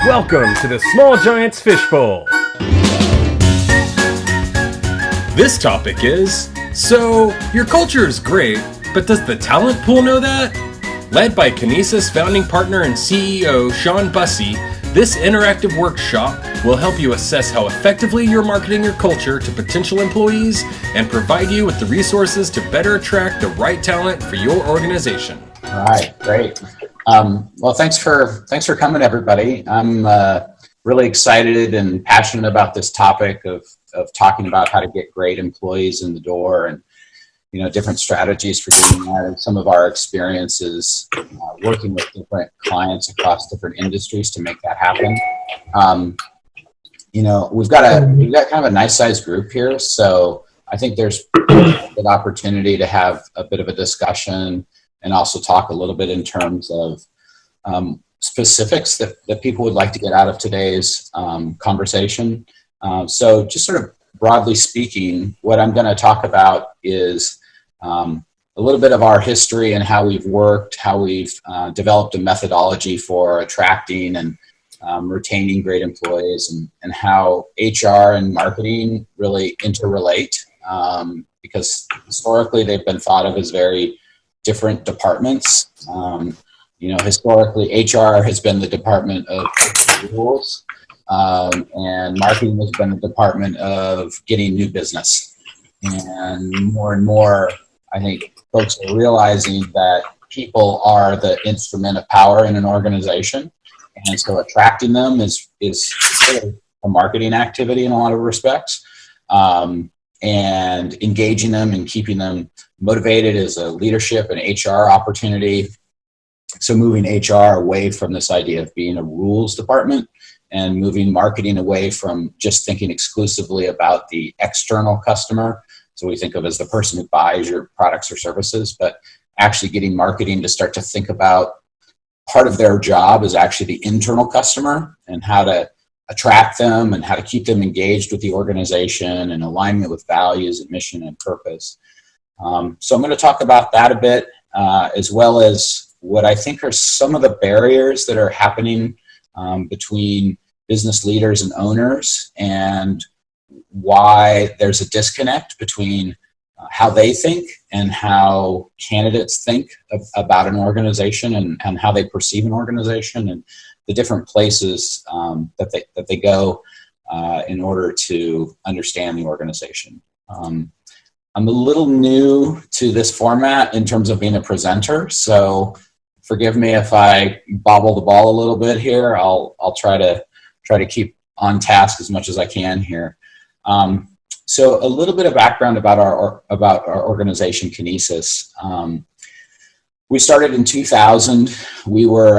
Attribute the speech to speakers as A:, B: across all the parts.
A: Welcome to the Small Giants Fishbowl. This topic is, so your culture is great, but does the talent pool know that? Led by Kinesis founding partner and CEO Sean Bussey, this interactive workshop will help you assess how effectively you're marketing your culture to potential employees and provide you with the resources to better attract the right talent for your organization.
B: All right, great. Well, thanks for coming, everybody. I'm really excited and passionate about this topic of talking about how to get great employees in the door and different strategies for doing that, and some of our experiences working with different clients across different industries to make that happen. We've got kind of a nice sized group here, so I think there's a good opportunity to have a bit of a discussion and also talk a little bit in terms of specifics that people would like to get out of today's conversation. So just sort of broadly speaking, what I'm going to talk about is a little bit of our history and how we've worked, how we've developed a methodology for attracting and retaining great employees, and how HR and marketing really interrelate, because historically they've been thought of as very different departments. Historically HR has been the department of rules, and marketing has been the department of getting new business. And more, I think folks are realizing that people are the instrument of power in an organization. And so attracting them is sort of a marketing activity in a lot of respects. And engaging them and keeping them motivated is a leadership and HR opportunity. So moving HR away from this idea of being a rules department and moving marketing away from just thinking exclusively about the external customer. So we think of as the person who buys your products or services, but actually getting marketing to start to think about part of their job is actually the internal customer and how to attract them and how to keep them engaged with the organization and alignment with values and mission and purpose. So I'm going to talk about that a bit, as well as what I think are some of the barriers that are happening between business leaders and owners, and why there's a disconnect between how they think and how candidates think about an organization, and how they perceive an organization, and the different places that they go in order to understand the organization. I'm a little new to this format in terms of being a presenter, so forgive me if I bobble the ball a little bit here. I'll try to keep on task as much as I can here. So a little bit of background about our organization, Kinesis. We started in 2000. We were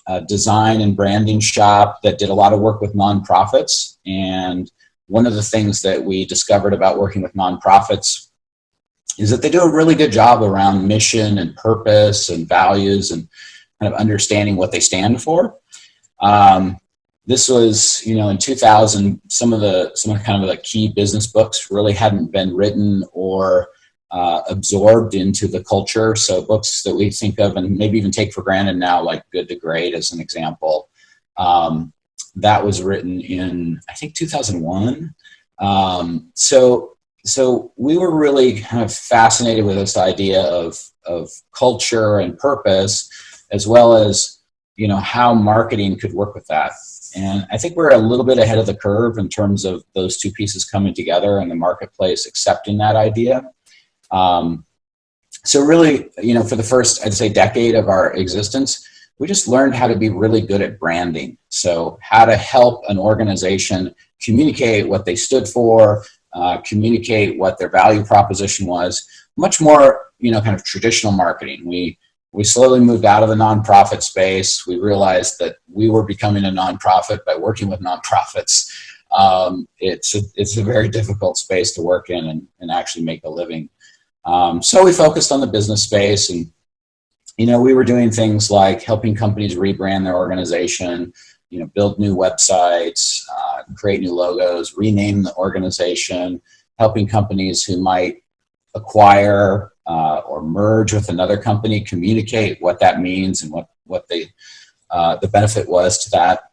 B: a design and branding shop that did a lot of work with nonprofits. And one of the things that we discovered about working with nonprofits is that they do a really good job around mission and purpose and values and kind of understanding what they stand for. This was, in 2000, some of the key business books really hadn't been written or absorbed into the culture. So books that we think of and maybe even take for granted now, like Good to Great as an example, that was written in, I think, 2001. So we were really kind of fascinated with this idea of culture and purpose, as well as, how marketing could work with that. And I think we're a little bit ahead of the curve in terms of those two pieces coming together and the marketplace accepting that idea. So really, for the first, I'd say, decade of our existence, we just learned how to be really good at branding. So how to help an organization communicate what they stood for, communicate what their value proposition was, much more, kind of traditional marketing. We slowly moved out of the nonprofit space. We realized that we were becoming a nonprofit by working with nonprofits. It's a very difficult space to work in and actually make a living. So we focused on the business space, and we were doing things like helping companies rebrand their organization, build new websites, create new logos, rename the organization, helping companies who might acquire or merge with another company communicate what that means and what the benefit was to that.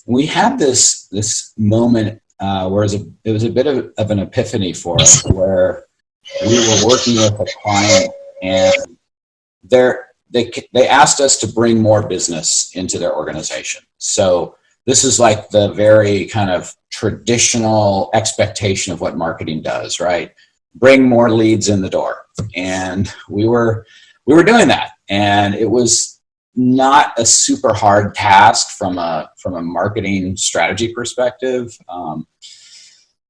B: We had this moment where it was a bit of an epiphany for us, where we were working with a client, and they asked us to bring more business into their organization. So this is like the very kind of traditional expectation of what marketing does, right? Bring more leads in the door. And we were doing that. And it was not a super hard task from a marketing strategy perspective.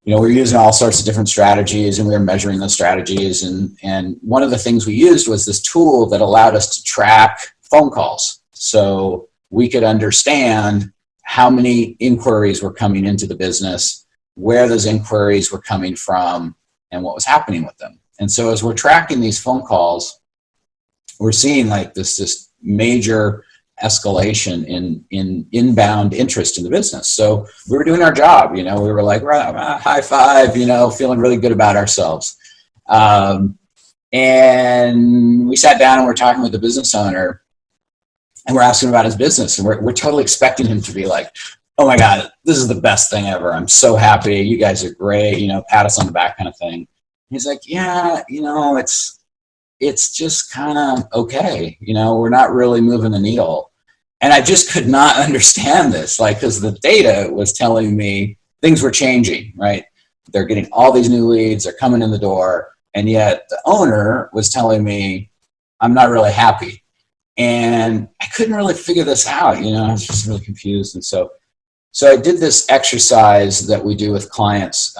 B: We're using all sorts of different strategies, and we were measuring those strategies. And one of the things we used was this tool that allowed us to track phone calls. So we could understand how many inquiries were coming into the business, where those inquiries were coming from, and what was happening with them. And so as we're tracking these phone calls, we're seeing like this major escalation in inbound interest in the business. So we were doing our job, we were like, high five, feeling really good about ourselves. And we sat down and we're talking with the business owner, and we're asking him about his business, and we're totally expecting him to be like, oh my God, this is the best thing ever. I'm so happy. You guys are great, pat us on the back kind of thing. He's like, yeah, it's just kind of okay. We're not really moving the needle. And I just could not understand this, because the data was telling me things were changing, right? They're getting all these new leads, they're coming in the door. And yet the owner was telling me, I'm not really happy. And I couldn't really figure this out. I was just really confused. And so I did this exercise that we do with clients,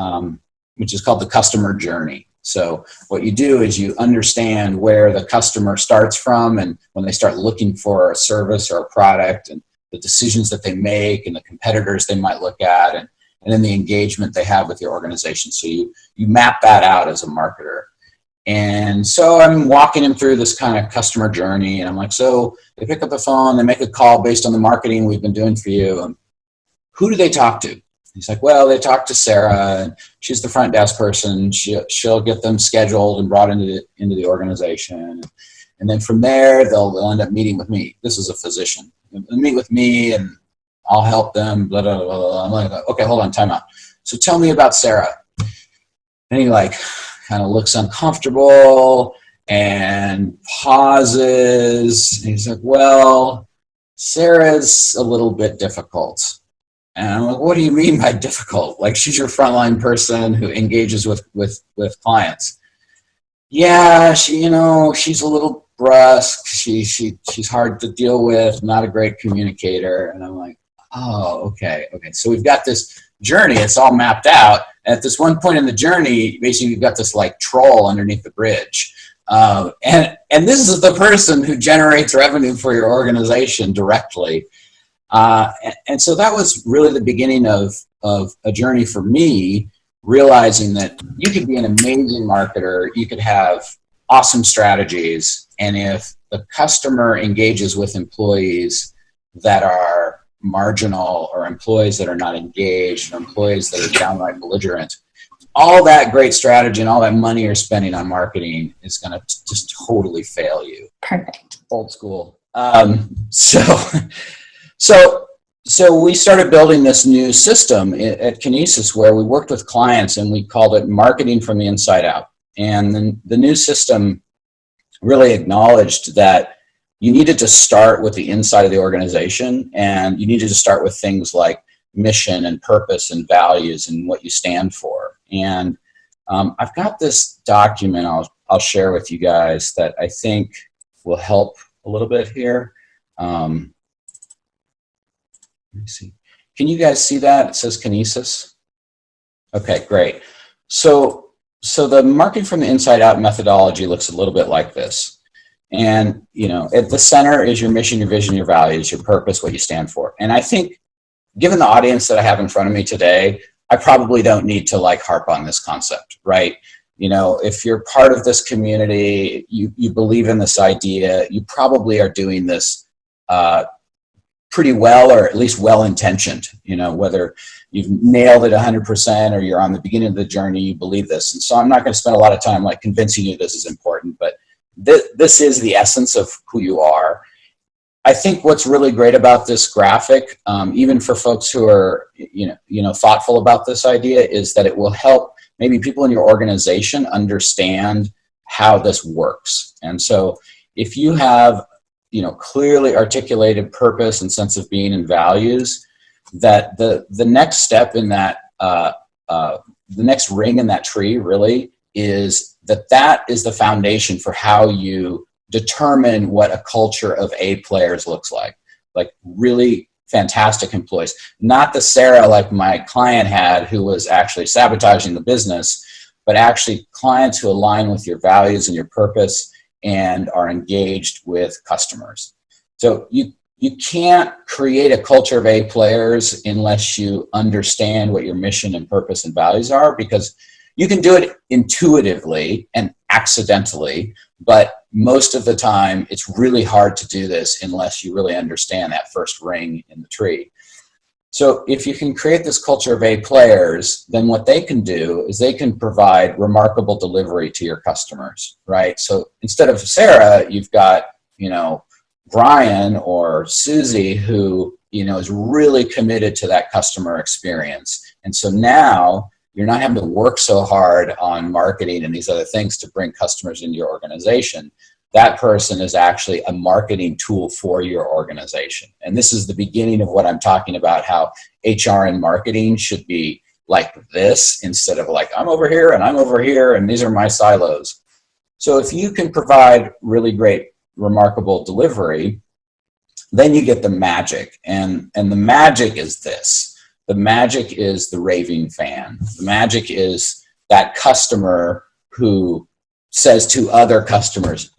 B: which is called the customer journey. So what you do is you understand where the customer starts from, and when they start looking for a service or a product, and the decisions that they make, and the competitors they might look at, and then the engagement they have with your organization. So you map that out as a marketer. And so I'm walking him through this kind of customer journey, and I'm like, so they pick up the phone, they make a call based on the marketing we've been doing for you. And who do they talk to? He's like, well, they talk to Sarah, and she's the front desk person. She'll get them scheduled and brought into the organization. And then from there, they'll end up meeting with me. This is a physician. They'll meet with me, and I'll help them, blah, blah, blah, blah. I'm like, okay, hold on, time out. So tell me about Sarah. And he kind of looks uncomfortable and pauses. And he's like, well, Sarah's a little bit difficult. And I'm like, what do you mean by difficult? She's your frontline person who engages with clients. Yeah, she's a little brusque. She's hard to deal with, not a great communicator. And I'm like, oh, okay. So we've got this journey. It's all mapped out. At this one point in the journey, basically you've got this troll underneath the bridge. And this is the person who generates revenue for your organization directly. And so that was really the beginning of a journey for me, realizing that you could be an amazing marketer, you could have awesome strategies, and if the customer engages with employees that are marginal, or employees that are not engaged, or employees that are downright belligerent, all that great strategy and all that money you're spending on marketing is going to just totally fail you.
C: Perfect.
B: Old school. So we started building this new system at Kinesis, where we worked with clients, and we called it marketing from the inside out. And then the new system really acknowledged that you needed to start with the inside of the organization, and you needed to start with things like mission and purpose and values and what you stand for. And I've got this document I'll share with you guys that I think will help a little bit here. Let me see. Can you guys see that? It says Kinesis. Okay, great. So the marketing from the inside out methodology looks a little bit like this. And, at the center is your mission, your vision, your values, your purpose, what you stand for. And I think, given the audience that I have in front of me today, I probably don't need to harp on this concept, right? If you're part of this community, you believe in this idea, you probably are doing this pretty well, or at least well-intentioned, whether you've nailed it 100% or you're on the beginning of the journey, you believe this. And so I'm not going to spend a lot of time convincing you this is important, but this is the essence of who you are. I think what's really great about this graphic, even for folks who are, thoughtful about this idea, is that it will help maybe people in your organization understand how this works. And so if you have, clearly articulated purpose and sense of being and values, that the next step in that, the next ring in that tree really is that is the foundation for how you determine what a culture of A players looks like really fantastic employees, not the Sarah like my client had who was actually sabotaging the business, but actually clients who align with your values and your purpose and are engaged with customers. So you can't create a culture of A players unless you understand what your mission and purpose and values are, because you can do it intuitively and accidentally, but most of the time it's really hard to do this unless you really understand that first ring in the tree. So if you can create this culture of A players, then what they can do is they can provide remarkable delivery to your customers, right? So instead of Sarah, you've got, Brian or Susie who, is really committed to that customer experience. And so now you're not having to work so hard on marketing and these other things to bring customers into your organization. That person is actually a marketing tool for your organization. And this is the beginning of what I'm talking about, how HR and marketing should be like this instead of like, I'm over here and I'm over here and these are my silos. So if you can provide really great, remarkable delivery, then you get the magic. And the magic is this. The magic is the raving fan. The magic is that customer who says to other customers,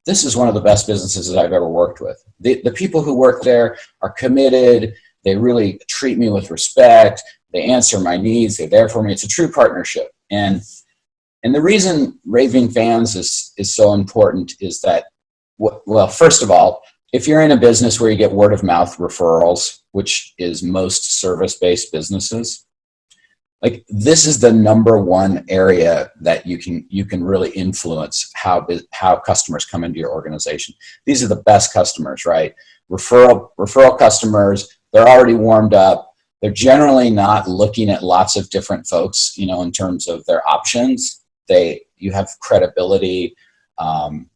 B: this is one of the best businesses that I've ever worked with. The people who work there are committed. They really treat me with respect. They answer my needs. They're there for me. It's a true partnership. And the reason raving fans is so important is that, well, first of all, if you're in a business where you get word of mouth referrals, which is most service-based businesses, like this is the number one area that you can really influence how customers come into your organization. These are the best customers, right? Referral customers, they're already warmed up. They're generally not looking at lots of different folks, in terms of their options. You have credibility.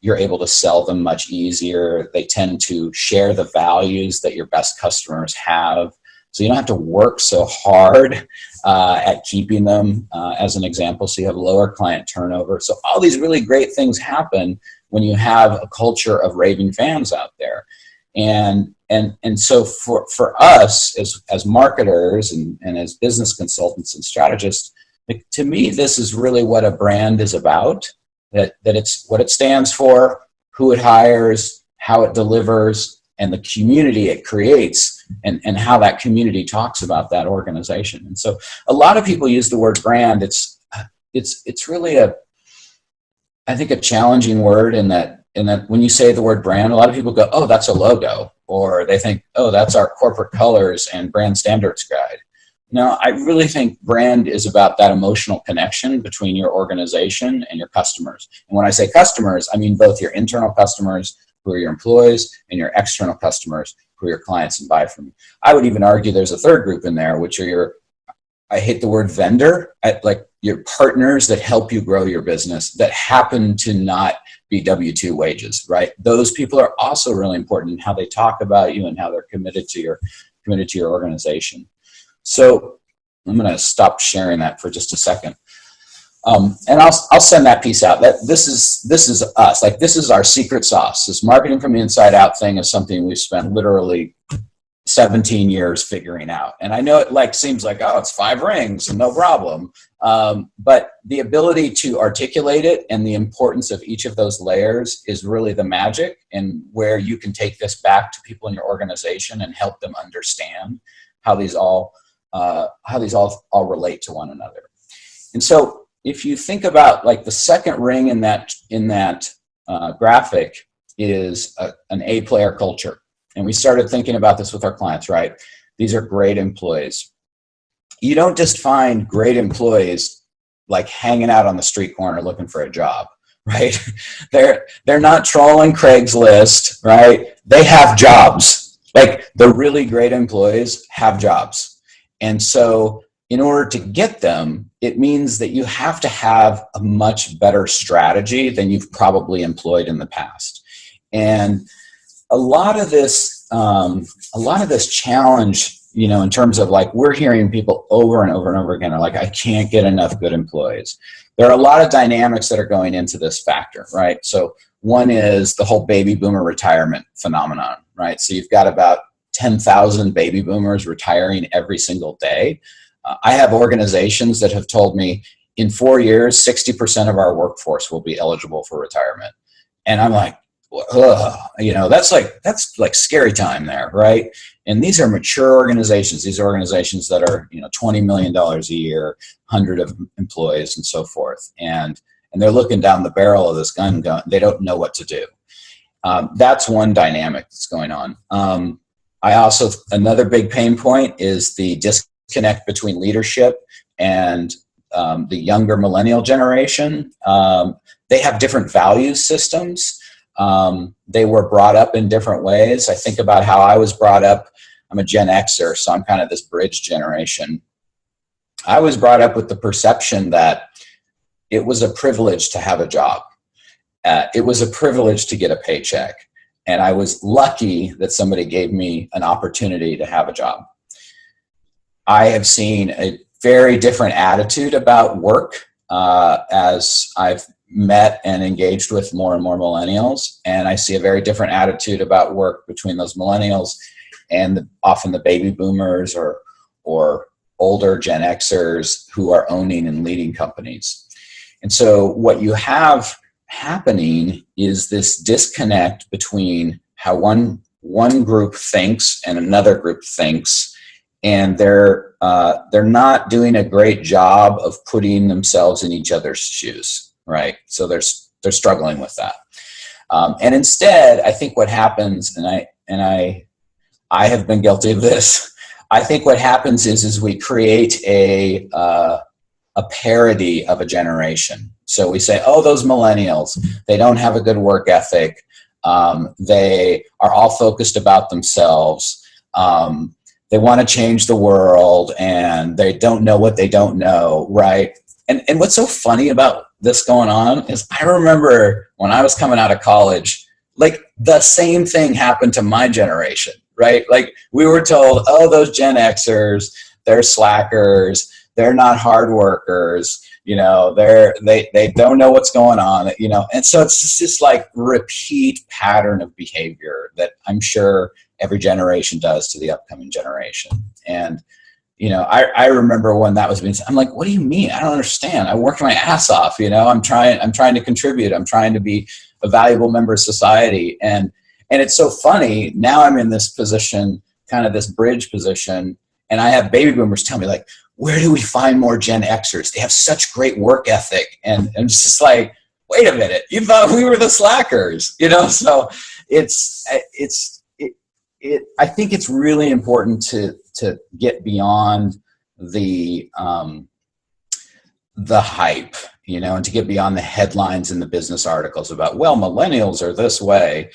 B: You're able to sell them much easier. They tend to share the values that your best customers have. So you don't have to work so hard at keeping them, as an example. So you have lower client turnover. So all these really great things happen when you have a culture of raving fans out there. And so for us as marketers and as business consultants and strategists, to me, this is really what a brand is about. That it's what it stands for, who it hires, how it delivers, and the community it creates, and how that community talks about that organization. And so a lot of people use the word brand. It's really I think a challenging word in that when you say the word brand, a lot of people go, oh, that's a logo, or they think, oh, that's our corporate colors and brand standards guide. No, I really think brand is about that emotional connection between your organization and your customers. And when I say customers, I mean both your internal customers, who are your employees, and your external customers, who are your clients and buy from you. I would even argue there's a third group in there, which are I hate the word vendor, like your partners that help you grow your business that happen to not be W-2 wages, right? Those people are also really important in how they talk about you and how they're committed to your organization. So I'm going to stop sharing that for just a second. And I'll send that piece out. This is us. Like, this is our secret sauce. This marketing from the inside out thing is something we've spent literally 17 years figuring out. And I know it seems like, oh, it's 5 rings and no problem. But the ability to articulate it and the importance of each of those layers is really the magic, and where you can take this back to people in your organization and help them understand how these all relate to one another. And so if you think about the second ring in that graphic is an A player culture. And we started thinking about this with our clients, right? These are great employees. You don't just find great employees hanging out on the street corner looking for a job. right? They're not trolling Craigslist, right? They have jobs. Like the really great employees have jobs. And so in order to get them, it means that you have to have a much better strategy than you've probably employed in the past. And a lot of this challenge, you know, in terms of like, we're hearing people over and over and over again are like, I can't get enough good employees. There are a lot of dynamics that are going into this factor, right? So one is the whole baby boomer retirement phenomenon, right? So you've got about 10,000 baby boomers retiring every single day. I have organizations that have told me in 4 years, 60% of our workforce will be eligible for retirement. And I'm like, ugh, you know, that's like scary time there, right? And these are mature organizations. These are organizations that are, you know, $20 million a year, 100 of employees and so forth. And they're looking down the barrel of this gun. They don't know what to do. That's one dynamic that's going on. Another big pain point is the disconnect between leadership and the younger millennial generation. They have different value systems. They were brought up in different ways. I think about how I was brought up. I'm a Gen Xer, so I'm kind of this bridge generation. I was brought up with the perception that it was a privilege to have a job. It was a privilege to get a paycheck. And I was lucky that somebody gave me an opportunity to have a job. I have seen a very different attitude about work as I've met and engaged with more and more millennials. And I see a very different attitude about work between those millennials and often the baby boomers or older Gen Xers who are owning and leading companies. And so what you have happening is this disconnect between how one group thinks and another group thinks, and they're not doing a great job of putting themselves in each other's shoes, right? So they're struggling with that. And instead, I think what happens, and I have been guilty of this. I think what happens is we create a parody of a generation. So we say, oh, those millennials, they don't have a good work ethic. They are all focused about themselves. They want to change the world, and they don't know what they don't know, right? And what's so funny about this going on is I remember when I was coming out of college, like the same thing happened to my generation, right? Like we were told, oh, those Gen Xers, they're slackers, they're not hard workers, you know, they don't know what's going on, you know. And so it's just this like repeat pattern of behavior that I'm sure every generation does to the upcoming generation. And, you know, I remember when that was being said, I'm like, what do you mean? I don't understand. I worked my ass off, you know, I'm trying to contribute. I'm trying to be a valuable member of society. And it's so funny. Now I'm in this position, kind of this bridge position, and I have baby boomers tell me like, where do we find more Gen Xers? They have such great work ethic. And it's just like, wait a minute, you thought we were the slackers, you know? So I think it's really important to get beyond the hype, you know, and to get beyond the headlines in the business articles about, well, millennials are this way,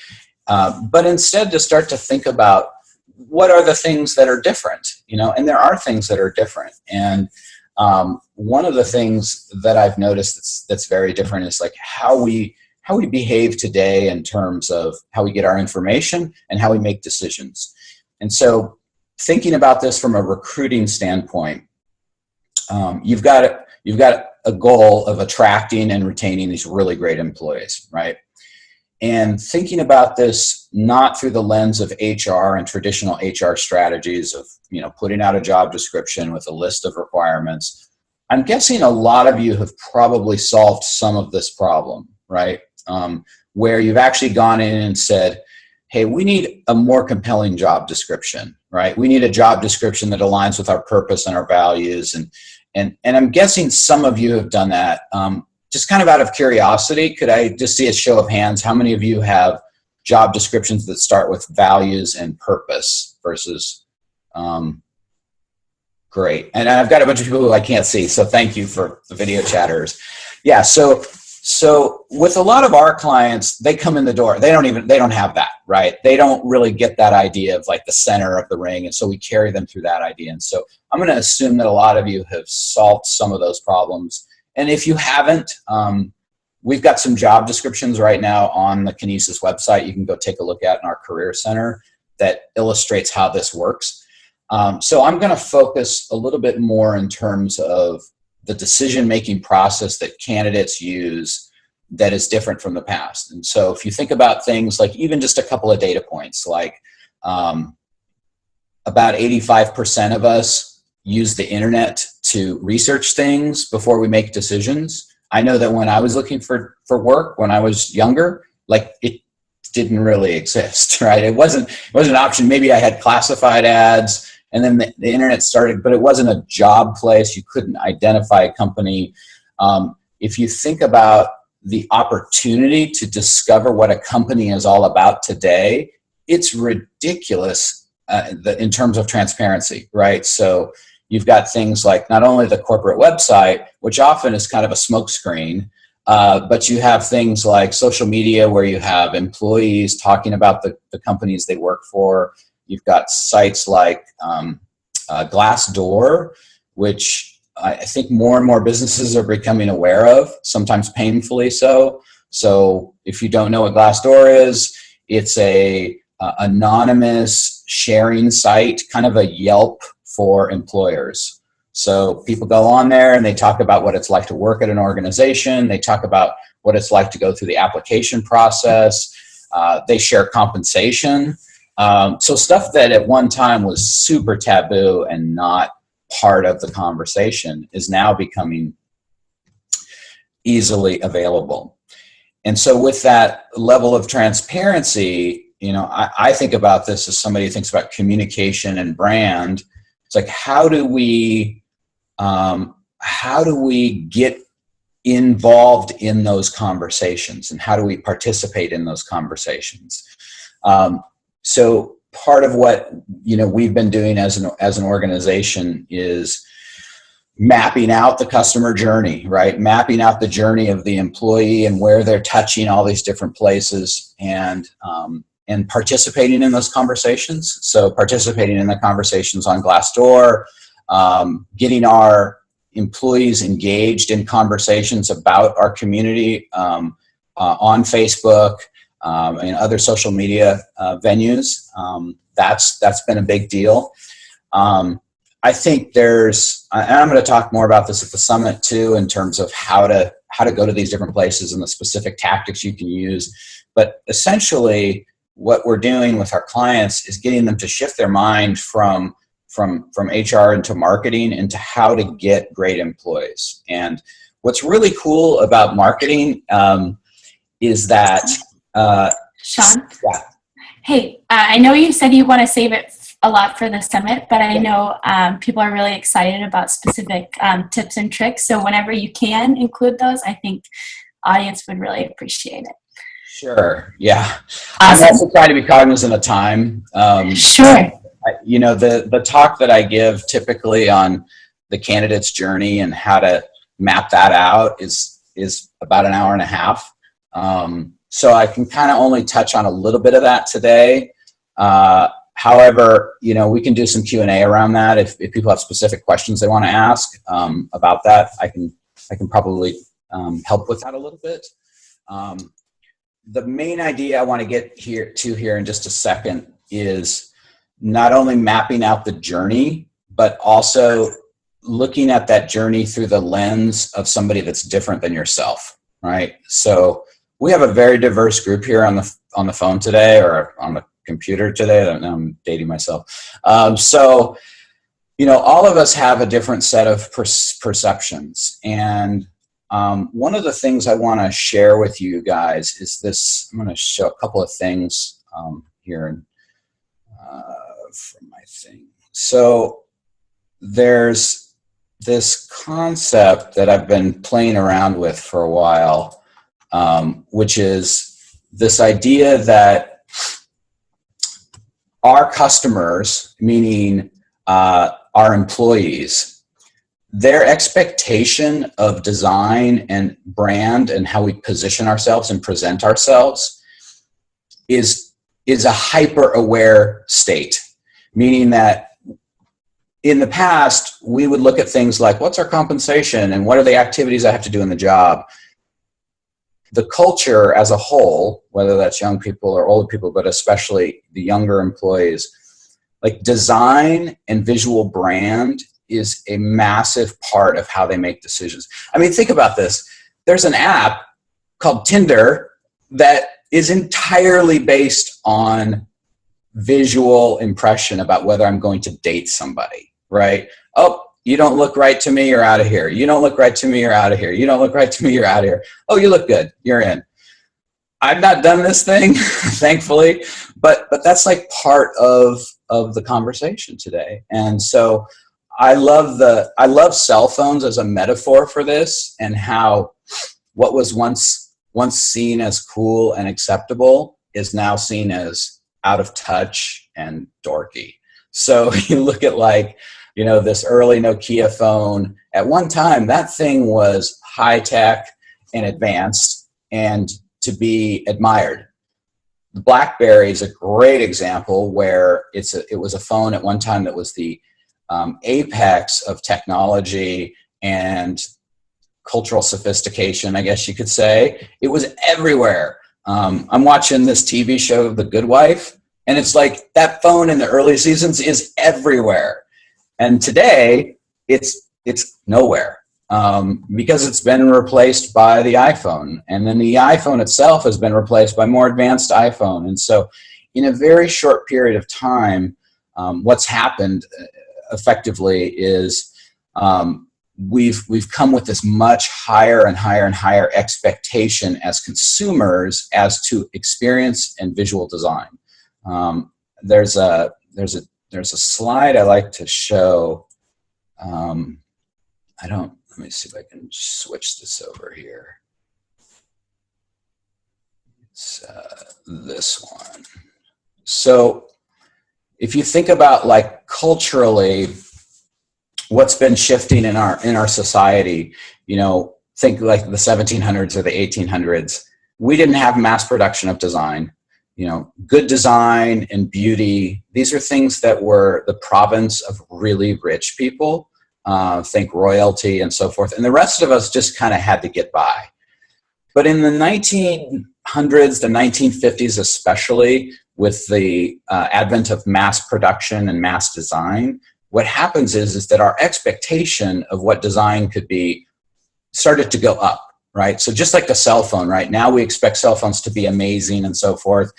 B: but instead to start to think about what are the things that are different, you know, and there are things that are different. And one of the things that I've noticed that's very different is like how we behave today in terms of how we get our information and how we make decisions. And so thinking about this from a recruiting standpoint, you've got a goal of attracting and retaining these really great employees, right? And thinking about this not through the lens of HR and traditional HR strategies of, you know, putting out a job description with a list of requirements. I'm guessing a lot of you have probably solved some of this problem, right? Where you've actually gone in and said, hey, we need a more compelling job description, right? We need a job description that aligns with our purpose and our values. And I'm guessing some of you have done that. Just kind of out of curiosity, could I just see a show of hands? How many of you have job descriptions that start with values and purpose versus, great. And I've got a bunch of people who I can't see, so thank you for the video chatters. Yeah, so So with a lot of our clients, they come in the door, they don't have that, right? They don't really get that idea of like the center of the ring. And so we carry them through that idea. And so I'm going to assume that a lot of you have solved some of those problems. And if you haven't, we've got some job descriptions right now on the Kinesis website you can go take a look at in our Career Center that illustrates how this works. So I'm going to focus a little bit more in terms of the decision-making process that candidates use that is different from the past. And so if you think about things like even just a couple of data points, like about 85% of us use the internet to research things before we make decisions. I know that when I was looking for work when I was younger, like it didn't really exist, right? It wasn't an option. Maybe I had classified ads, and then the internet started, but it wasn't a job place. You couldn't identify a company. If you think about the opportunity to discover what a company is all about today, it's ridiculous in terms of transparency, right? So you've got things like not only the corporate website, which often is kind of a smokescreen, but you have things like social media where you have employees talking about the companies they work for. You've got sites like Glassdoor, which I think more and more businesses are becoming aware of, sometimes painfully so. So if you don't know what Glassdoor is, it's a anonymous sharing site, kind of a Yelp for employers. So people go on there and they talk about what it's like to work at an organization. They talk about what it's like to go through the application process. They share compensation. So stuff that at one time was super taboo and not part of the conversation is now becoming easily available. And so with that level of transparency, I think about this as somebody who thinks about communication and brand. It's like, how do we get involved in those conversations, and how do we participate in those conversations? So part of what we've been doing as an organization is mapping out the customer journey, right? Mapping out the journey of the employee and where they're touching all these different places, and participating in those conversations. So participating in the conversations on Glassdoor, getting our employees engaged in conversations about our community on Facebook and other social media venues. That's been a big deal. I think and I'm going to talk more about this at the summit too, in terms of how to go to these different places and the specific tactics you can use. But essentially, what we're doing with our clients is getting them to shift their mind from HR into marketing, into how to get great employees. And what's really cool about marketing is that
C: Sean?
B: Yeah.
C: Hey, I know you said you want to save it a lot for the summit, but I know people are really excited about specific tips and tricks. So whenever you can include those, I think audience would really appreciate it.
B: Sure. Yeah.
C: Awesome.
B: I'm also trying to be cognizant of time.
C: Sure.
B: The talk that I give typically on the candidate's journey and how to map that out is about an hour and a half. So I can kind of only touch on a little bit of that today. However, we can do some Q&A around that. If people have specific questions they want to ask about that, I can probably help with that a little bit. The main idea I want to get here in just a second is not only mapping out the journey, but also looking at that journey through the lens of somebody that's different than yourself, right? So we have a very diverse group here on the phone today, or on the computer today. I don't know, I'm dating myself. So all of us have a different set of perceptions. And one of the things I want to share with you guys is this. I'm going to show a couple of things here from my thing. So there's this concept that I've been playing around with for a while, which is this idea that our customers, meaning our employees, their expectation of design and brand and how we position ourselves and present ourselves is a hyper aware state, meaning that in the past, we would look at things like, what's our compensation and what are the activities I have to do in the job? The culture as a whole, whether that's young people or older people, but especially the younger employees, like design and visual brand is a massive part of how they make decisions. I mean, think about this. There's an app called Tinder that is entirely based on visual impression about whether I'm going to date somebody, right? Oh, you don't look right to me, you're out of here. You don't look right to me, you're out of here. You don't look right to me, you're out of here. Oh, you look good, you're in. I've not done this thing, thankfully, but that's like part of the conversation today. And so I love cell phones as a metaphor for this, and how what was once seen as cool and acceptable is now seen as out of touch and dorky. So you look at this early Nokia phone. At one time, that thing was high tech and advanced and to be admired. The BlackBerry is a great example where it was a phone at one time that was the apex of technology and cultural sophistication, I guess you could say. It was everywhere. I'm watching this TV show, The Good Wife, and it's like that phone in the early seasons is everywhere. And today, it's nowhere because it's been replaced by the iPhone. And then the iPhone itself has been replaced by more advanced iPhone. And so in a very short period of time, what's happened effectively is we've come with this much higher and higher and higher expectation as consumers as to experience and visual design. There's a slide I like to show. Let me see if I can switch this over here. It's this one. So if you think about like culturally, what's been shifting in our society, think like the 1700s or the 1800s, we didn't have mass production of design. Good design and beauty, these are things that were the province of really rich people, think royalty and so forth. And the rest of us just kind of had to get by. But in the 1900s, the 1950s especially, with the advent of mass production and mass design, what happens is that our expectation of what design could be started to go up, right? So just like the cell phone, right? Now we expect cell phones to be amazing and so forth.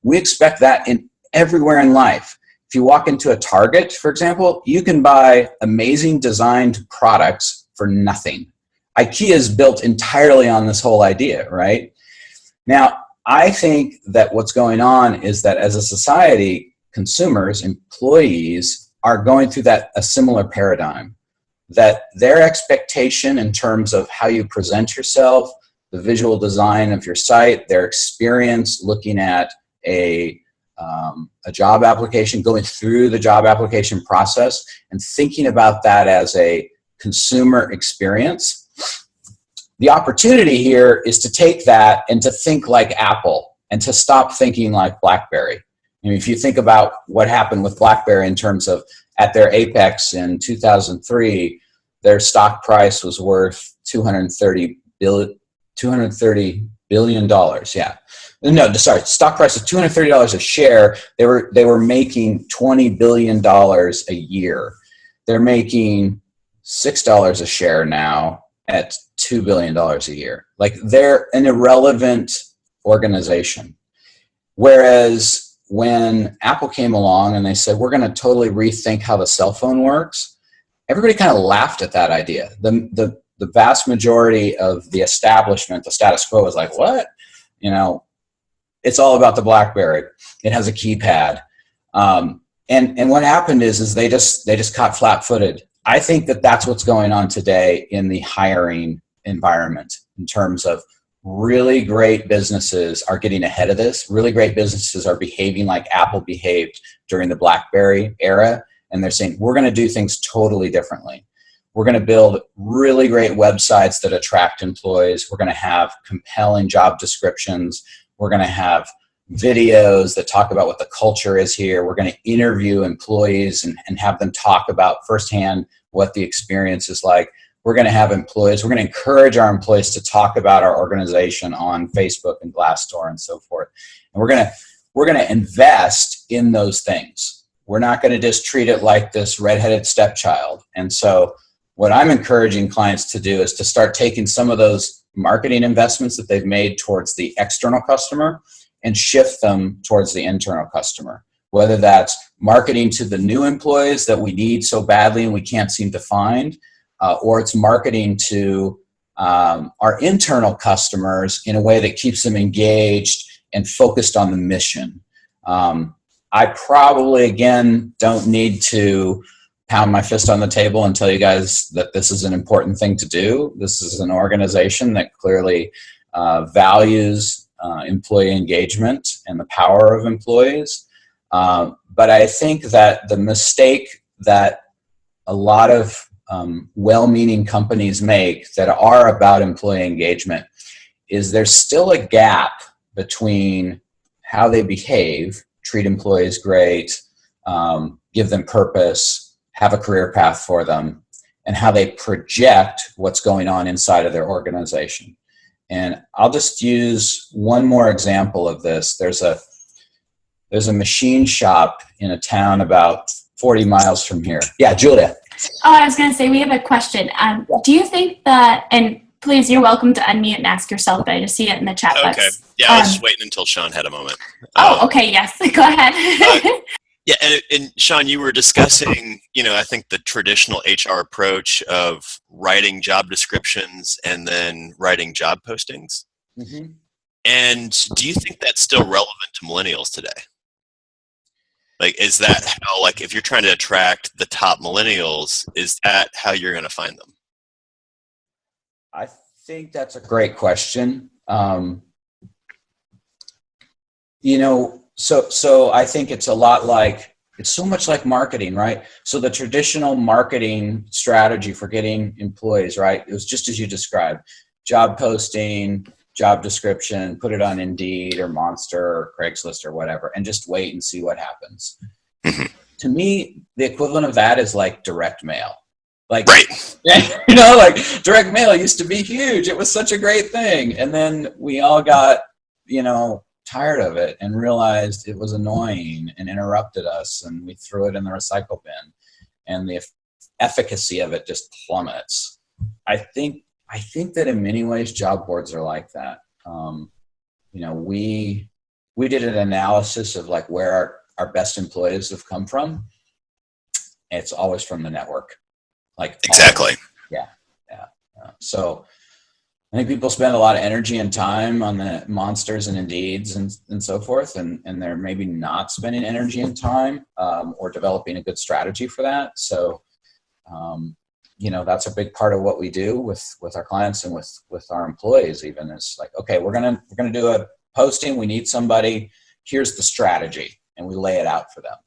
B: We expect that in everywhere in life. If you walk into a Target, for example, you can buy amazing designed products for nothing. IKEA is built entirely on this whole idea, right? Now, I think that what's going on is that as a society, consumers, employees are going through a similar paradigm, that their expectation in terms of how you present yourself, the visual design of your site, their experience looking at a job application, going through the job application process and thinking about that as a consumer experience. The opportunity here is to take that and to think like Apple and to stop thinking like BlackBerry. I mean, if you think about what happened with BlackBerry in terms of at their apex in 2003, their stock price was worth $230 billion. Yeah. No, sorry, stock price is $230 a share. They were making $20 billion a year. They're making $6 a share now at $2 billion a year. Like, they're an irrelevant organization. Whereas when Apple came along and they said, we're going to totally rethink how the cell phone works, everybody kind of laughed at that idea. The vast majority of the establishment, the status quo, was like, what? It's all about the BlackBerry. It has a keypad. And what happened is they just caught flat-footed. I think that that's what's going on today in the hiring environment in terms of really great businesses are getting ahead of this. Really great businesses are behaving like Apple behaved during the BlackBerry era. And they're saying, we're going to do things totally differently. We're going to build really great websites that attract employees. We're going to have compelling job descriptions. We're going to have videos that talk about what the culture is here. We're going to interview employees and have them talk about firsthand what the experience is like. We're going to have employees. We're going to encourage our employees to talk about our organization on Facebook and Glassdoor and so forth. And we're going to invest in those things. We're not going to just treat it like this redheaded stepchild. And so what I'm encouraging clients to do is to start taking some of those marketing investments that they've made towards the external customer and shift them towards the internal customer, whether that's marketing to the new employees that we need so badly and we can't seem to find, or it's marketing to our internal customers in a way that keeps them engaged and focused on the mission. I probably, again, don't need to pound my fist on the table and tell you guys that this is an important thing to do. This is an organization that clearly values employee engagement and the power of employees. But I think that the mistake that a lot of well-meaning companies make that are about employee engagement is there's still a gap between how they behave, treat employees great, give them purpose, have a career path for them, and how they project what's going on inside of their organization. And I'll just use one more example of this. There's a machine shop in a town about 40 miles from here. Yeah, Julia.
C: Oh, I was going to say, we have a question. Do you think that, and please, you're welcome to unmute and ask yourself, but I just see it in the chat box.
D: Okay. Yeah, I was just waiting until Sean had a moment.
C: Okay, yes. Go ahead.
D: Yeah, and Sean, you were discussing, I think the traditional HR approach of writing job descriptions and then writing job postings.
B: Mm-hmm.
D: And do you think that's still relevant to millennials today? Like, is that how, like, if you're trying to attract the top millennials, is that how you're going to find them?
B: I think that's a great question. So I think it's so much like marketing, right? So the traditional marketing strategy for getting employees, right? It was just as you described: job posting, job description, put it on Indeed or Monster or Craigslist or whatever, and just wait and see what happens. To me, the equivalent of that is like direct mail. Like,
D: right.
B: Like direct mail used to be huge. It was such a great thing. And then we all got, tired of it and realized it was annoying and interrupted us, and we threw it in the recycle bin, and the efficacy of it just plummets. I think that in many ways job boards are like that. We did an analysis of like where our best employees have come from. It's always from the network. Like
D: exactly.
B: Yeah. So I think people spend a lot of energy and time on the Monsters and Indeeds and so forth, and they're maybe not spending energy and time or developing a good strategy for that. So, that's a big part of what we do with our clients and with our employees. Even it's like, okay, we're gonna do a posting. We need somebody. Here's the strategy, and we lay it out for them.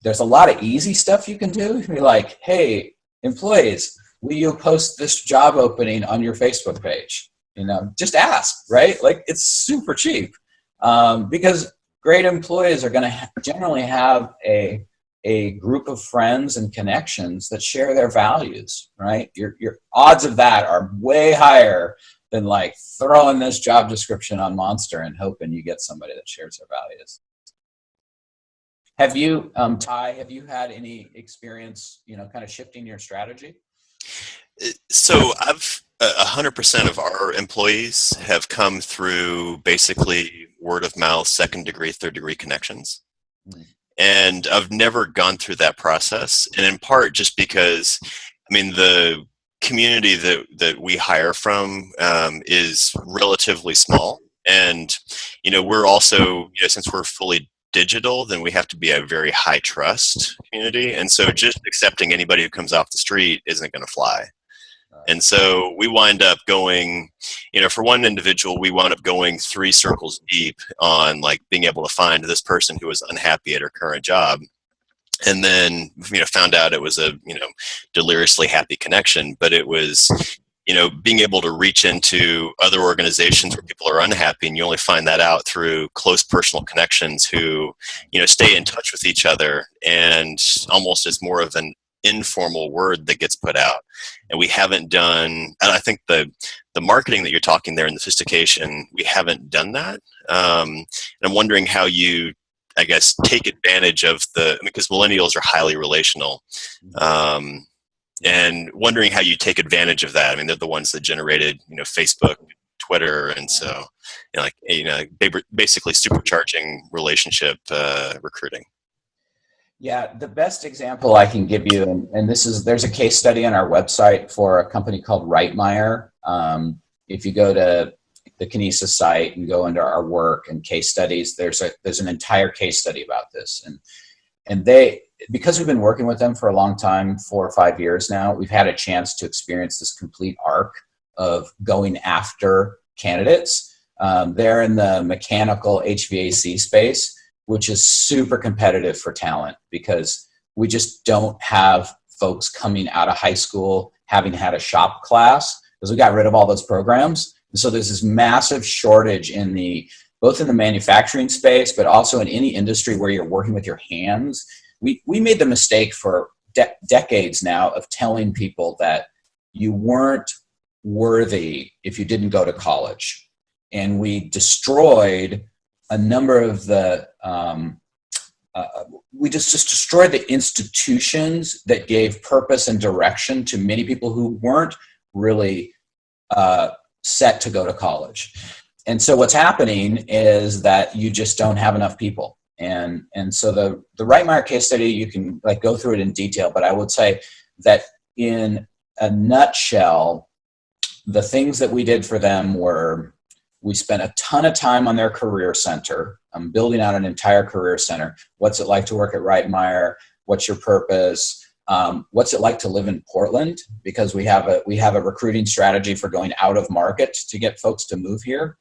B: There's a lot of easy stuff you can do. You're like, hey, employees, will you post this job opening on your Facebook page? Just ask, right? Like, it's super cheap because great employees are going to generally have a group of friends and connections that share their values, right? Your odds of that are way higher than like throwing this job description on Monster and hoping you get somebody that shares their values. Have you, Ty, had any experience, kind of shifting your strategy?
D: So 100% of our employees have come through basically word of mouth, second degree, third degree connections. And I've never gone through that process. And in part just because, the community that we hire from is relatively small. And, we're also, since we're fully digital, then we have to be a very high trust community. And so just accepting anybody who comes off the street isn't going to fly. And so we wind up going, for one individual, we wound up going 3 circles deep on like being able to find this person who was unhappy at her current job. and then found out it was a deliriously happy connection. But it was being able to reach into other organizations where people are unhappy, and you only find that out through close personal connections who stay in touch with each other, and almost as more of an informal word that gets put out. And we haven't done, and I think the marketing that you're talking there and the sophistication, we haven't done that. And I'm wondering how you, I guess, take advantage of because millennials are highly relational, and wondering how you take advantage of that. I mean, they're the ones that generated, Facebook, Twitter, and so, basically supercharging relationship recruiting.
B: Yeah, the best example I can give you, and there's a case study on our website for a company called Meyer. If you go to the Kinesis site and go under our work and case studies, there's an entire case study about this. And they, because we've been working with them for a long time, 4 or 5 years now, we've had a chance to experience this complete arc of going after candidates. They're in the mechanical HVAC space, which is super competitive for talent because we just don't have folks coming out of high school having had a shop class, because we got rid of all those programs. And so there's this massive shortage both in the manufacturing space, but also in any industry where you're working with your hands. We made the mistake for decades now of telling people that you weren't worthy if you didn't go to college. And we destroyed a number of we just destroyed the institutions that gave purpose and direction to many people who weren't really set to go to college. And so what's happening is that you just don't have enough people. And so the Meyer case study, you can go through it in detail, but I would say that in a nutshell, the things that we did for them were, we spent a ton of time on their career center, building out an entire career center. What's it like to work at Meyer? What's your purpose? What's it like to live in Portland? Because we have a recruiting strategy for going out of market to get folks to move here.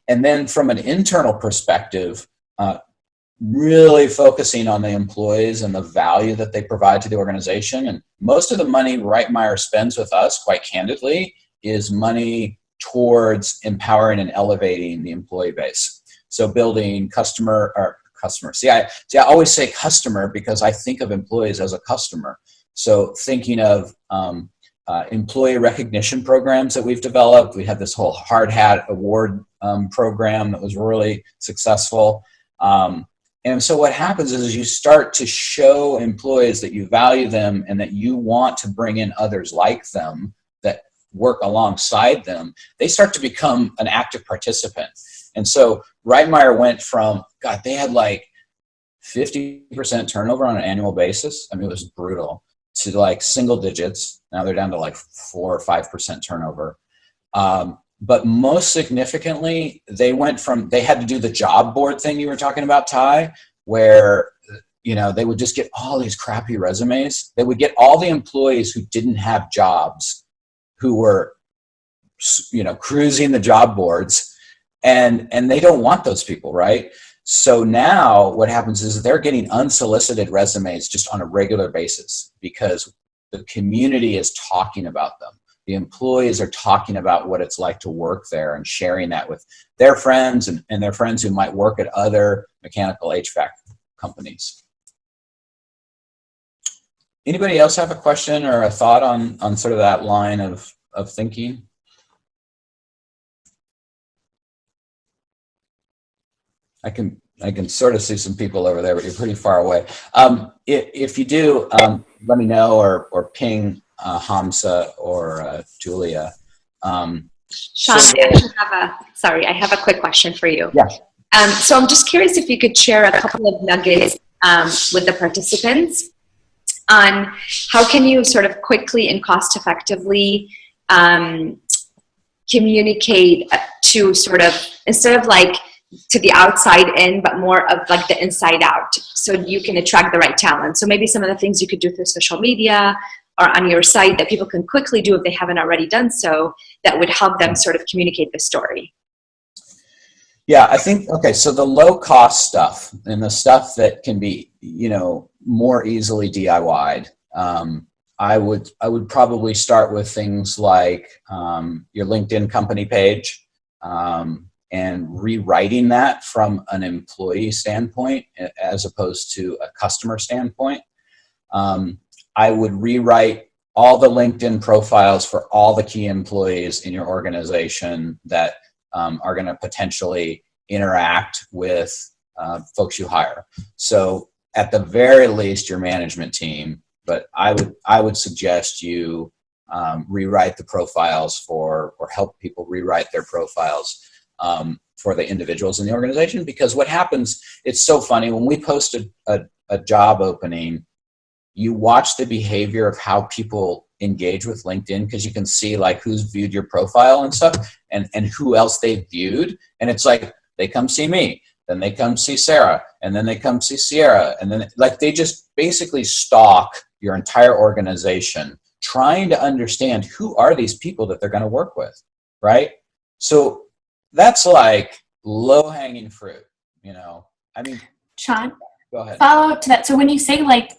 B: And then from an internal perspective, really focusing on the employees and the value that they provide to the organization. And most of the money Meyer spends with us, quite candidly, is money towards empowering and elevating the employee base. So building customer. See, I always say customer because I think of employees as a customer. So thinking of employee recognition programs that we've developed. We had this whole hard hat award program that was really successful. And so what happens is you start to show employees that you value them and that you want to bring in others like them that work alongside them. They start to become an active participant. And so Meyer went from, they had 50% turnover on an annual basis. I mean, it was brutal, to single digits. Now they're down to 4 or 5% turnover. But most significantly, they had to do the job board thing you were talking about, Ty, where, they would just get all these crappy resumes. They would get all the employees who didn't have jobs, who were, cruising the job boards, and they don't want those people, right? So now what happens is they're getting unsolicited resumes just on a regular basis because the community is talking about them. The employees are talking about what it's like to work there and sharing that with their friends and their friends who might work at other mechanical HVAC companies. Anybody else have a question or a thought on sort of that line of thinking? I can sort of see some people over there, but you're pretty far away. If you do, let me know or ping Hamza or Julia.
E: Sean, I have a quick question for you.
B: Yeah.
E: So I'm just curious if you could share a couple of nuggets with the participants on how can you sort of quickly and cost effectively communicate to sort of, instead of to the outside in, but more of the inside out, so you can attract the right talent. So maybe some of the things you could do through social media or on your site that people can quickly do if they haven't already done so, that would help them sort of communicate the story.
B: Yeah, I think, okay, so the low cost stuff and the stuff that can be, more easily DIY'd, I would probably start with things like your LinkedIn company page, and rewriting that from an employee standpoint as opposed to a customer standpoint. I would rewrite all the LinkedIn profiles for all the key employees in your organization that are going to potentially interact with folks you hire. So at the very least, your management team, but I would suggest you rewrite the profiles or help people rewrite their profiles for the individuals in the organization. Because what happens, it's so funny, when we post a job opening, you watch the behavior of how people engage with LinkedIn, because you can see like who's viewed your profile and stuff, and who else they viewed. And it's like, they come see me, then they come see Sarah, and then they come see Sierra. And then like they just basically stalk your entire organization, trying to understand who are these people that they're going to work with, right? So that's like low-hanging fruit, I mean,
C: Sean,
B: go ahead.
C: follow up to that. So when you say like,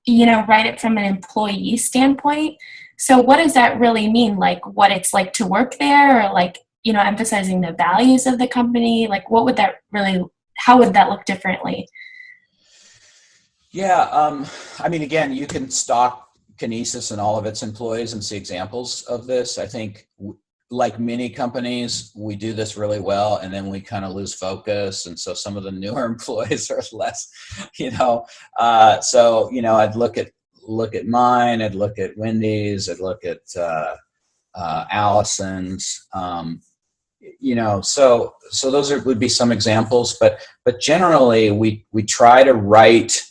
C: write it from an employee standpoint, so what does that really mean? Like what it's like to work there, or like, emphasizing the values of the company? Like what would that really, how would that look differently?
B: Yeah, I mean, again, you can stalk Kinesis and all of its employees and see examples of this. I think like many companies, we do this really well, and then we kind of lose focus. And so some of the newer employees are less, so, I'd look at mine, I'd look at Wendy's, I'd look at Allison's, so those would be some examples, but generally we try to write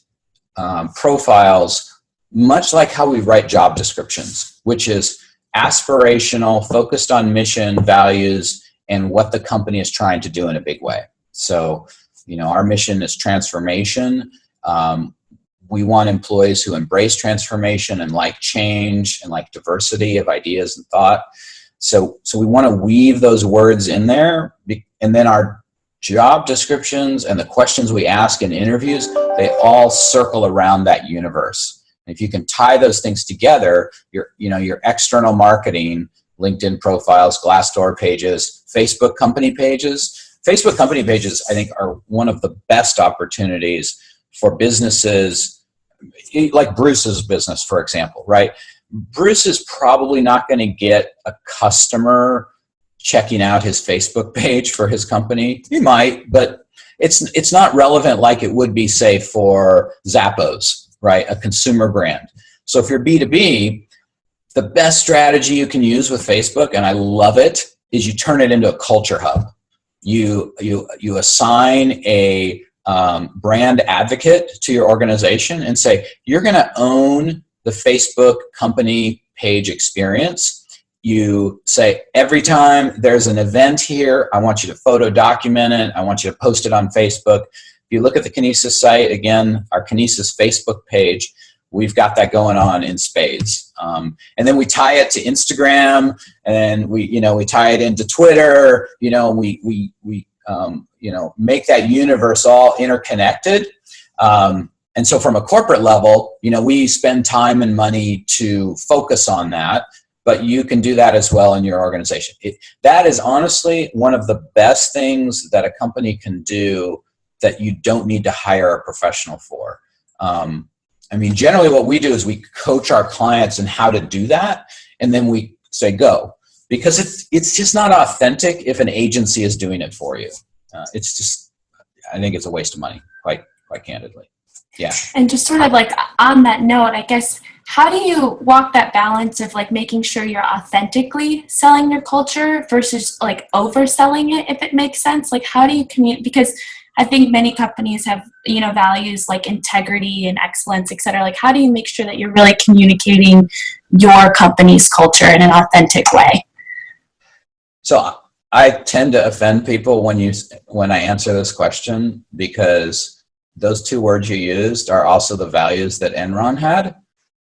B: profiles much like how we write job descriptions, which is aspirational, focused on mission, values, and what the company is trying to do in a big way. So, our mission is transformation. We want employees who embrace transformation and like change and like diversity of ideas and thought. So we want to weave those words in there, and then our job descriptions and the questions we ask in interviews, they all circle around that universe. And if you can tie those things together, your external marketing, LinkedIn profiles, Glassdoor pages, Facebook company pages. Facebook company pages, I think, are one of the best opportunities for businesses, like Bruce's business, for example, right? Bruce is probably not going to get a customer checking out his Facebook page for his company. He might, but it's not relevant like it would be, say, for Zappos, right? A consumer brand. So if you're B2B, the best strategy you can use with Facebook, and I love it, is you turn it into a culture hub. You assign a brand advocate to your organization and say, you're going to own the Facebook company page experience. You say, every time there's an event here, I want you to photo document it. I want you to post it on Facebook. If you look at the Kinesis site, again, our Kinesis Facebook page, we've got that going on in spades. And then we tie it to Instagram, and we tie it into Twitter. We make that universe all interconnected. And so from a corporate level, we spend time and money to focus on that, but you can do that as well in your organization. That is honestly one of the best things that a company can do that you don't need to hire a professional for. Generally what we do is we coach our clients in how to do that, and then we say, go. Because it's just not authentic if an agency is doing it for you. I think it's a waste of money, quite candidly. Yeah.
C: And just sort of like on that note, I guess, how do you walk that balance of like making sure you're authentically selling your culture versus like overselling it, if it makes sense? Like how do you communicate? Because I think many companies have, values like integrity and excellence, et cetera. Like how do you make sure that you're really communicating your company's culture in an authentic way?
B: So I tend to offend people when I answer this question, because those two words you used are also the values that Enron had.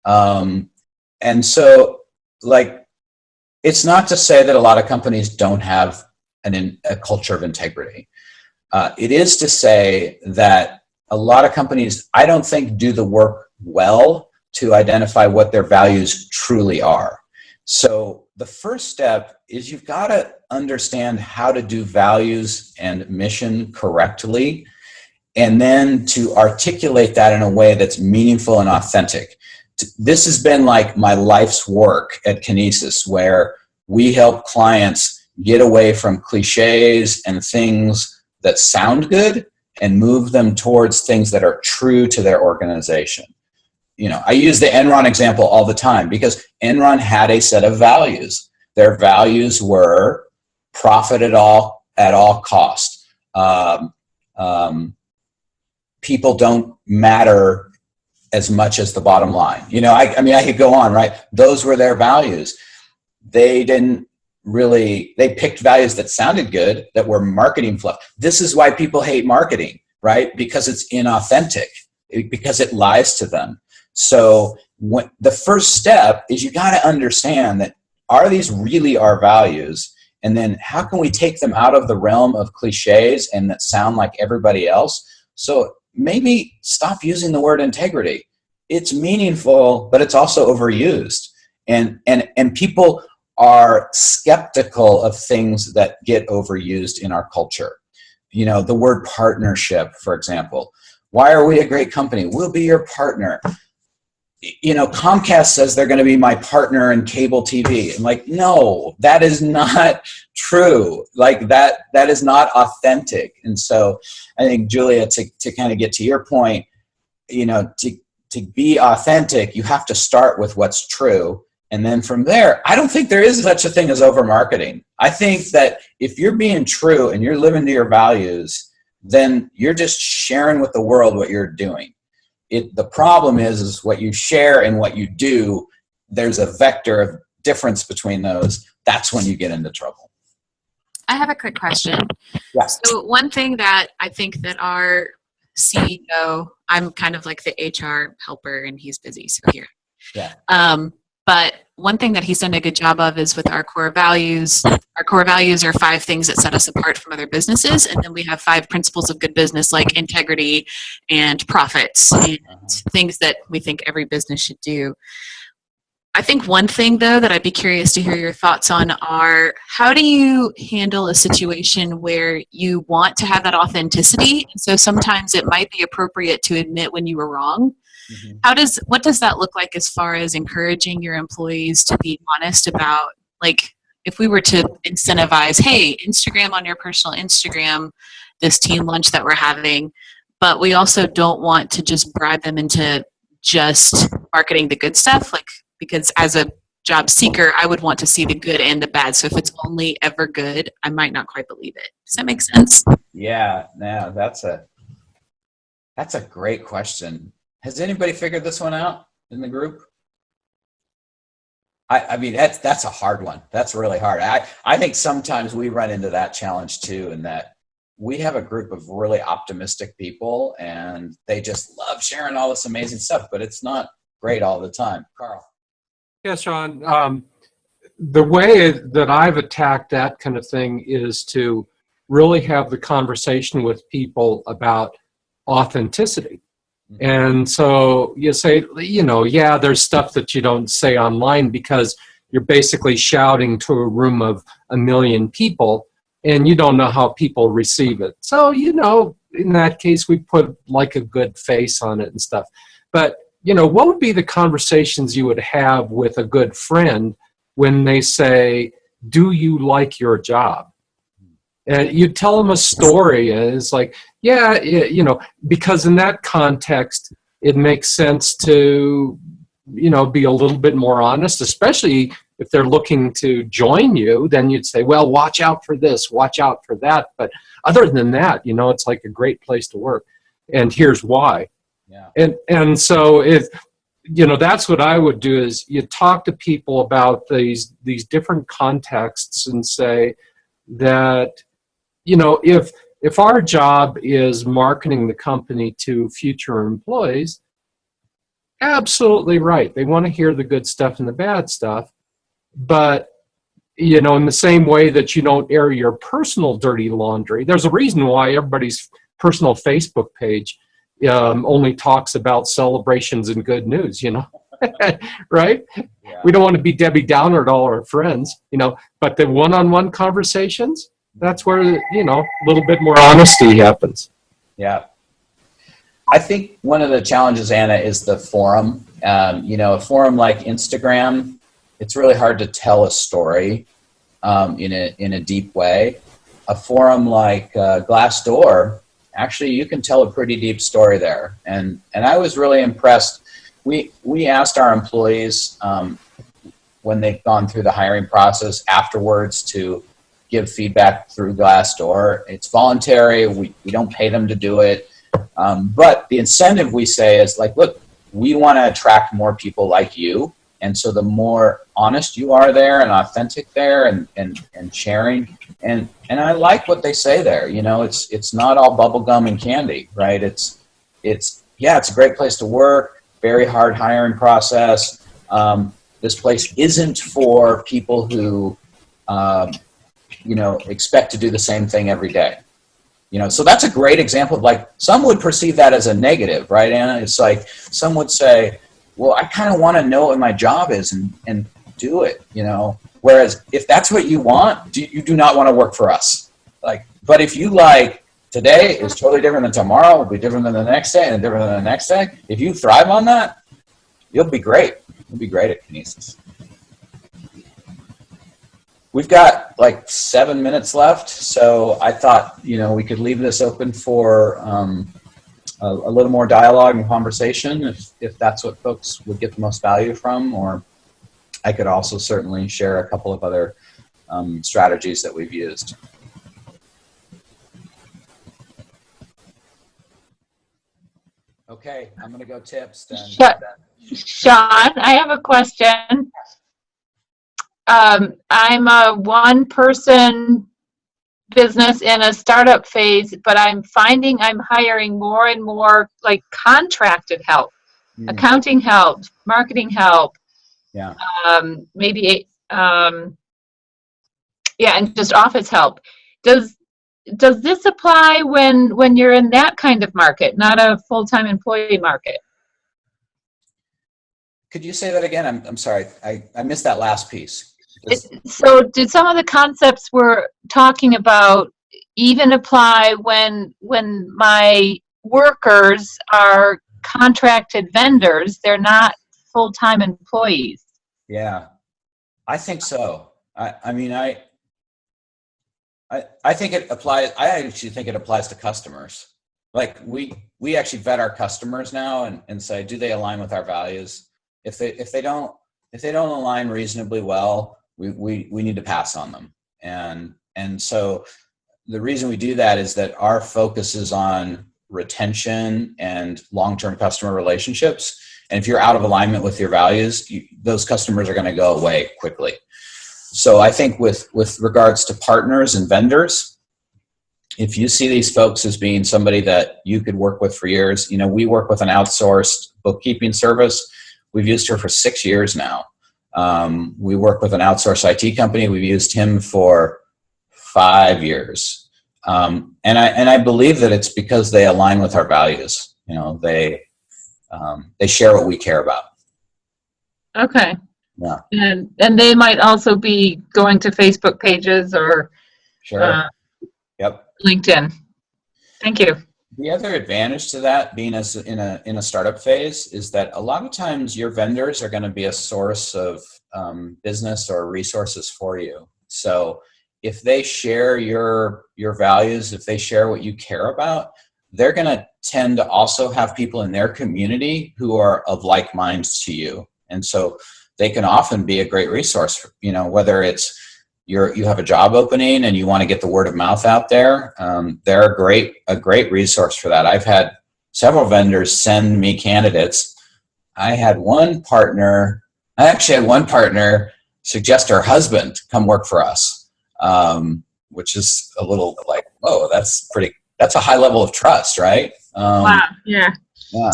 B: And so, like, it's not to say that a lot of companies don't have a culture of integrity. It is to say that a lot of companies, I don't think, do the work well to identify what their values truly are. So the first step is you've got to understand how to do values and mission correctly, and then to articulate that in a way that's meaningful and authentic. This has been like my life's work at Kinesis, where we help clients get away from cliches and things that sound good and move them towards things that are true to their organization. You know, I use the Enron example all the time because Enron had a set of values. Their values were profit at all cost. People don't matter as much as the bottom line. You know, I mean, I could go on, right? Those were their values. They picked values that sounded good, that were marketing fluff. This is why people hate marketing, right? Because it's inauthentic, because it lies to them. So the first step is you got to understand that, are these really our values? And then how can we take them out of the realm of cliches and that sound like everybody else? So maybe stop using the word integrity. It's meaningful, but it's also overused. And people are skeptical of things that get overused in our culture. You know, the word partnership, for example. Why are we a great company? We'll be your partner. You know, Comcast says they're going to be my partner in cable TV. I'm like, no, that is not true. Like that is not authentic. And so I think, Julia, to kind of get to your point, you know, to be authentic, you have to start with what's true. And then from there, I don't think there is such a thing as over marketing. I think that if you're being true and you're living to your values, then you're just sharing with the world what you're doing. The problem is what you share and what you do, there's a vector of difference between those. That's when you get into trouble.
F: I have a quick question.
B: Yes.
F: So one thing that I think that our CEO, I'm kind of like the HR helper and he's busy, so here.
B: Yeah.
F: But one thing that he's done a good job of is with our core values. Our core values are 5 things that set us apart from other businesses. And then we have 5 principles of good business, like integrity and profits and things that we think every business should do. I think one thing, though, that I'd be curious to hear your thoughts on are, how do you handle a situation where you want to have that authenticity? So sometimes it might be appropriate to admit when you were wrong. Mm-hmm. What does that look like as far as encouraging your employees to be honest about, like, if we were to incentivize, hey, Instagram on your personal Instagram, this team lunch that we're having, but we also don't want to just bribe them into just marketing the good stuff, like, because as a job seeker, I would want to see the good and the bad. So if it's only ever good, I might not quite believe it. Does that make sense?
B: Yeah, no, that's a great question. Has anybody figured this one out in the group? I mean, that's a hard one. That's really hard. I think sometimes we run into that challenge too, in that we have a group of really optimistic people and they just love sharing all this amazing stuff, but it's not great all the time. Carl.
G: Yeah, Sean. The way that I've attacked that kind of thing is to really have the conversation with people about authenticity. And so you say, you know, yeah, there's stuff that you don't say online because you're basically shouting to a room of 1 million people and you don't know how people receive it. So, you know, in that case, we put like a good face on it and stuff. But, you know, what would be the conversations you would have with a good friend when they say, do you like your job? And you tell them a story and it's like, yeah, you know, because in that context, it makes sense to, you know, be a little bit more honest, especially if they're looking to join you. Then you'd say, well, watch out for this, watch out for that. But other than that, you know, it's like a great place to work. And here's why. Yeah. And so if, you know, that's what I would do is you talk to people about these different contexts and say that, you know, if our job is marketing the company to future employees, absolutely right. They want to hear the good stuff and the bad stuff. But you know, in the same way that you don't air your personal dirty laundry. There's a reason why everybody's personal Facebook page only talks about celebrations and good news, you know, right?
B: Yeah.
G: We don't want to be Debbie Downer to all our friends, you know, but the one-on-one conversations, that's where, you know, a little bit more honesty happens.
B: Yeah. I think one of the challenges, Anna, is the forum. You know, a forum like Instagram, it's really hard to tell a story in a deep way. A forum like Glassdoor, actually, you can tell a pretty deep story there. And I was really impressed. We asked our employees when they've gone through the hiring process afterwards to give feedback through Glassdoor. It's voluntary. We don't pay them to do it. But the incentive we say is like, look, we want to attract more people like you. And so the more honest you are there and authentic there and sharing. And I like what they say there. You know, it's not all bubblegum and candy, right? It's a great place to work, very hard hiring process. This place isn't for people who, you know, expect to do the same thing every day. You know, so that's a great example of like, some would perceive that as a negative, right, Anna? It's like, some would say, well, I kind of want to know what my job is and do it, you know? Whereas if that's what you want, you do not want to work for us. Like, but if you like, today is totally different than tomorrow, will be different than the next day and different than the next day. If you thrive on that, you'll be great. You'll be great at Kinesis. We've got like 7 minutes left, so I thought, you know, we could leave this open for a little more dialogue and conversation if that's what folks would get the most value from, or I could also certainly share a couple of other strategies that we've used. Okay, I'm going to go tips then.
H: Sean, I have a question. I'm a one-person business in a startup phase, but I'm finding I'm hiring more and more like contracted help, accounting help, marketing help.
B: Yeah.
H: Maybe, and just office help. Does this apply when you're in that kind of market, not a full-time employee market?
B: Could you say that again? I'm sorry. I missed that last piece.
H: So did some of the concepts we're talking about even apply when my workers are contracted vendors? They're not full-time employees.
B: Yeah, I think so. I mean, I think it applies. I actually think it applies to customers. Like we actually vet our customers now and say, do they align with our values? If they don't align reasonably well, we need to pass on them. And so the reason we do that is that our focus is on retention and long-term customer relationships. And if you're out of alignment with your values, those customers are going to go away quickly. So I think with regards to partners and vendors, if you see these folks as being somebody that you could work with for years, you know, we work with an outsourced bookkeeping service. We've used her for 6 years now. We work with an outsourced IT company. We've used him for 5 years. And I believe that it's because they align with our values. You know, they share what we care about.
H: Okay.
B: Yeah.
H: And they might also be going to Facebook pages or
B: Sure. Yep.
H: LinkedIn. Thank you.
B: The other advantage to that, being as in a startup phase, is that a lot of times your vendors are going to be a source of business or resources for you. So if they share your values, if they share what you care about, they're going to tend to also have people in their community who are of like minds to you. And so they can often be a great resource, you know, whether it's you have a job opening and you want to get the word of mouth out there. They're a great resource for that. I've had several vendors send me candidates. I actually had one partner suggest her husband come work for us, which is a little like, whoa, that's a high level of trust, right?
H: Wow. Yeah.
B: Yeah.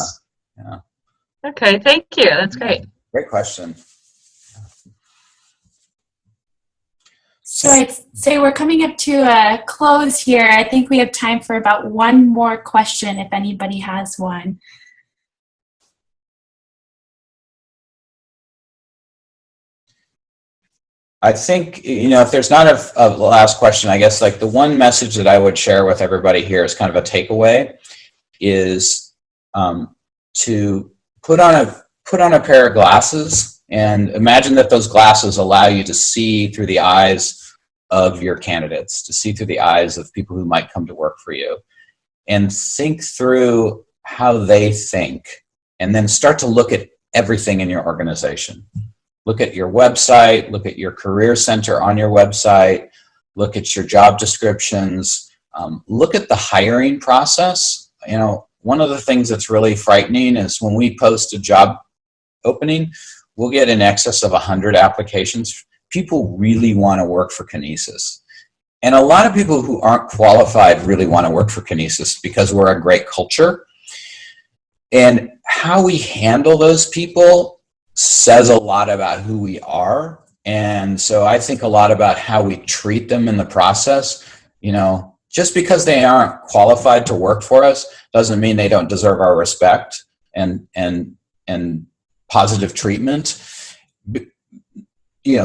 H: Okay. Thank you. That's great.
B: Great question.
C: So I'd say we're coming up to a close here. I think we have time for about one more question if anybody has one.
B: I think, if there's not a last question, I guess like the one message that I would share with everybody here is kind of a takeaway is to put on a pair of glasses and imagine that those glasses allow you to see through the eyes of your candidates, to see through the eyes of people who might come to work for you, and think through how they think, and then start to look at everything in your organization. Look at your website, look at your career center on your website, look at your job descriptions, look at the hiring process. One of the things that's really frightening is when we post a job opening, we'll get in excess of 100 applications. People really want to work for Kinesis. And a lot of people who aren't qualified really want to work for Kinesis because we're a great culture. And how we handle those people says a lot about who we are. And so I think a lot about how we treat them in the process. Just because they aren't qualified to work for us doesn't mean they don't deserve our respect and positive treatment.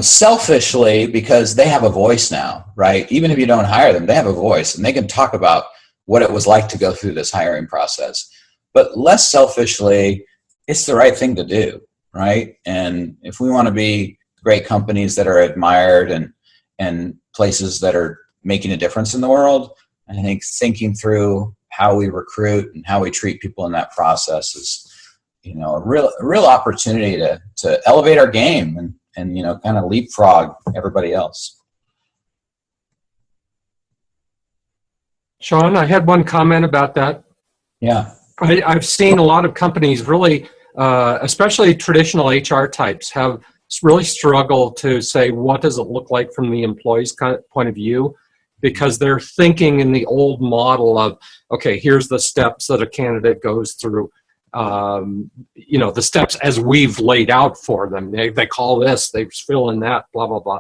B: Selfishly, because they have a voice now, right? Even if you don't hire them, they have a voice and they can talk about what it was like to go through this hiring process. But less selfishly, it's the right thing to do, right? And if we want to be great companies that are admired and places that are making a difference in the world, I think thinking through how we recruit and how we treat people in that process is, a real opportunity to elevate our game and kind of leapfrog everybody else.
G: Sean, I had one comment about that.
B: Yeah.
G: I've seen a lot of companies really, especially traditional HR types, have really struggled to say, what does it look like from the employee's point of view? Because they're thinking in the old model of, okay, here's the steps that a candidate goes through. The steps as we've laid out for them. They call this, they fill in that, blah, blah, blah.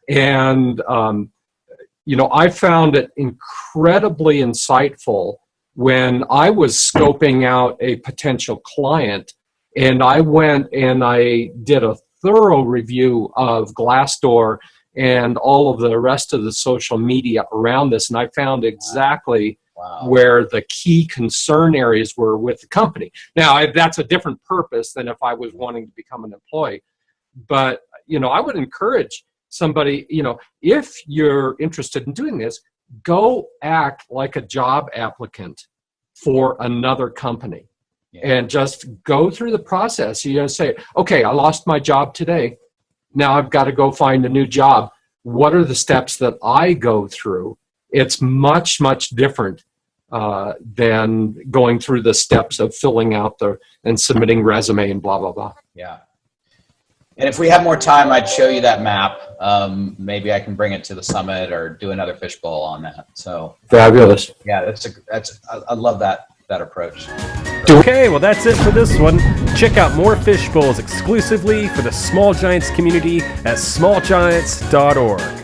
G: And, I found it incredibly insightful when I was scoping out a potential client, and I went and I did a thorough review of Glassdoor and all of the rest of the social media around this, and I found exactly where the key concern areas were with the company. Now, that's a different purpose than if I was wanting to become an employee. But, I would encourage somebody, if you're interested in doing this, go act like a job applicant for another company. Yeah. And just go through the process. You say, okay, I lost my job today. Now I've got to go find a new job. What are the steps that I go through? It's much, much different than going through the steps of filling out and submitting resume and blah, blah, blah.
B: Yeah. And if we have more time, I'd show you that map. Maybe I can bring it to the summit or do another fishbowl on that. So
G: fabulous.
B: Yeah, I love that approach.
A: Okay, well that's it for this one. Check out more fishbowls exclusively for the Small Giants community at smallgiants.org.